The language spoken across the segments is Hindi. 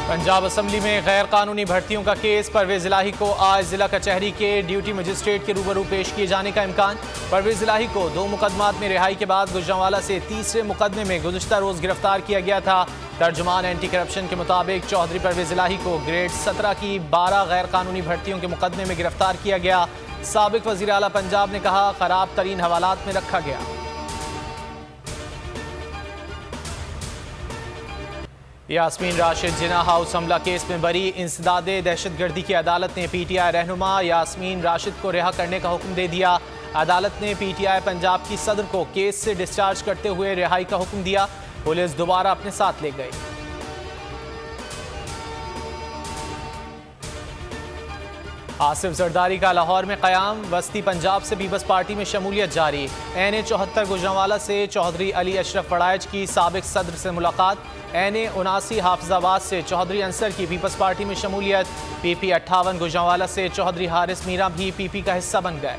पंजाब असम्बली में गैर कानूनी भर्तियों का केस। परवेज इलाही को आज जिला कचहरी के ड्यूटी मजिस्ट्रेट के रूबरू पेश किए जाने का इम्कान। परवेज इलाही को 2 मुकदमात में रिहाई के बाद गुजरांवाला से तीसरे मुकदमे में गुज़िश्ता रोज गिरफ्तार किया गया था। तर्जुमान एंटी करप्शन के मुताबिक चौधरी परवेज इलाही को ग्रेड 17 की 12 गैर कानूनी भर्तियों के मुकदमे में गिरफ्तार किया गया। साबिक वज़ीर आला पंजाब ने कहा, खराब तरीन हवालात में रखा गया। यास्मीन राशिद जिना हाउस हमला केस में बरी। इंसदादे दहशतगर्दी की अदालत ने पीटीआई रहनुमा यास्मीन राशिद को रिहा करने का हुक्म दे दिया। अदालत ने पीटीआई पंजाब की सदर को केस से डिस्चार्ज करते हुए रिहाई का हुक्म दिया। पुलिस दोबारा अपने साथ ले गई। आसिफ जरदारी का लाहौर में क़याम। वस्ती पंजाब से पीपल्स पार्टी में शमूलियत जारी। एन ए 74 गुजरांवाला से चौधरी अली अशरफ फड़ाइच की साबिक सदर से मुलाकात। एन ए 79 हाफिजाबाद से चौधरी अंसर की पीपल्स पार्टी में शमूलियत। PP 58 गुजरांवाला से चौधरी हारिस मीरा भी PP का हिस्सा बन गए।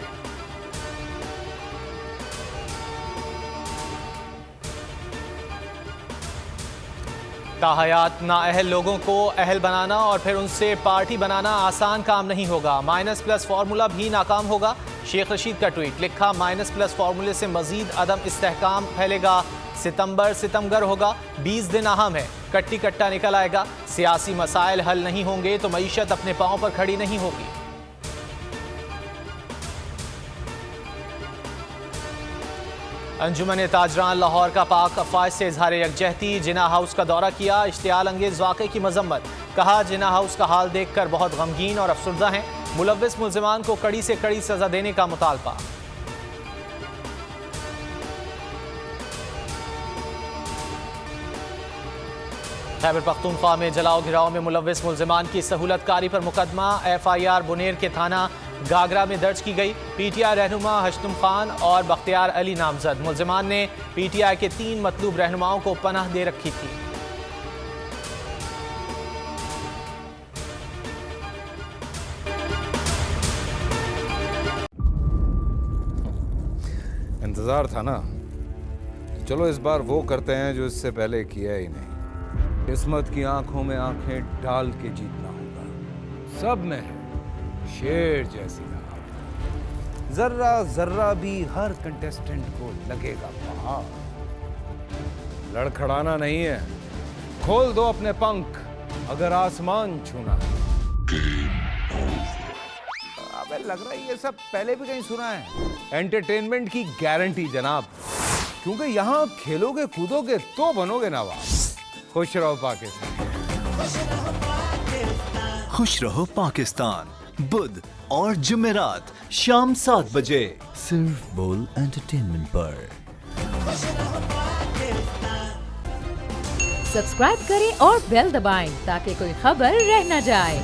ताहयात नाअहल लोगों को अहल बनाना और फिर उनसे पार्टी बनाना आसान काम नहीं होगा। माइनस प्लस फार्मूला भी नाकाम होगा। शेख रशीद का ट्वीट लिखा, माइनस प्लस फार्मूले से मजीद अदम इस्तेहकाम फैलेगा। सितंबर सितमगर होगा। 20 दिन अहम है। कट्टी कट्टा निकल आएगा। सियासी मसाइल हल नहीं होंगे तो मईशत अपने पांव पर खड़ी नहीं होगी। अंजुमन ताजरान लाहौर का पाक अफवाज से इजहार यकजहती। जिना हाउस का दौरा किया। इश्तियाल अंगेज वाक़े की मजम्मत। कहा, जिना हाउस का हाल देखकर बहुत गमगीन और अफसुर्दा हैं। मुलव्विस मुल्जिमान को कड़ी से कड़ी सजा देने का मुतालबा। खैबर पख्तूनख्वा में जलाओ घिराव में मुलव्विस मुल्जिमान की सहूलत कारी पर मुकदमा FIR बुनेर के थाना गागरा में दर्ज की गई। PTI रहनुमा हश्तुम खान और बख्तियार अली नामजद। मुल्जिमान ने PTI के 3 मतलूब रहनुमाओं को पनाह दे रखी थी। इंतजार था ना, चलो इस बार वो करते हैं जो इससे पहले किया ही नहीं। किस्मत की आंखों में आंखें डाल के जीतना होगा। सब में है शेर जैसी आग। जर्रा जर्रा भी हर कंटेस्टेंट को लगेगा पहाड़। लड़खड़ाना नहीं है, खोल दो अपने पंख अगर आसमान छूना है। अबे लग रहा है ये सब पहले भी कहीं सुना है। एंटरटेनमेंट की गारंटी जनाब, क्योंकि यहाँ खेलोगे कूदोगे तो बनोगे नवाब। खुश रहो पाकिस्तान। खुश रहो पाकिस्तान, बुध और जुमेरात शाम 7 बजे सिर्फ बोल एंटरटेनमेंट पर। सब्सक्राइब करें और बेल दबाएं ताकि कोई खबर रह न जाए।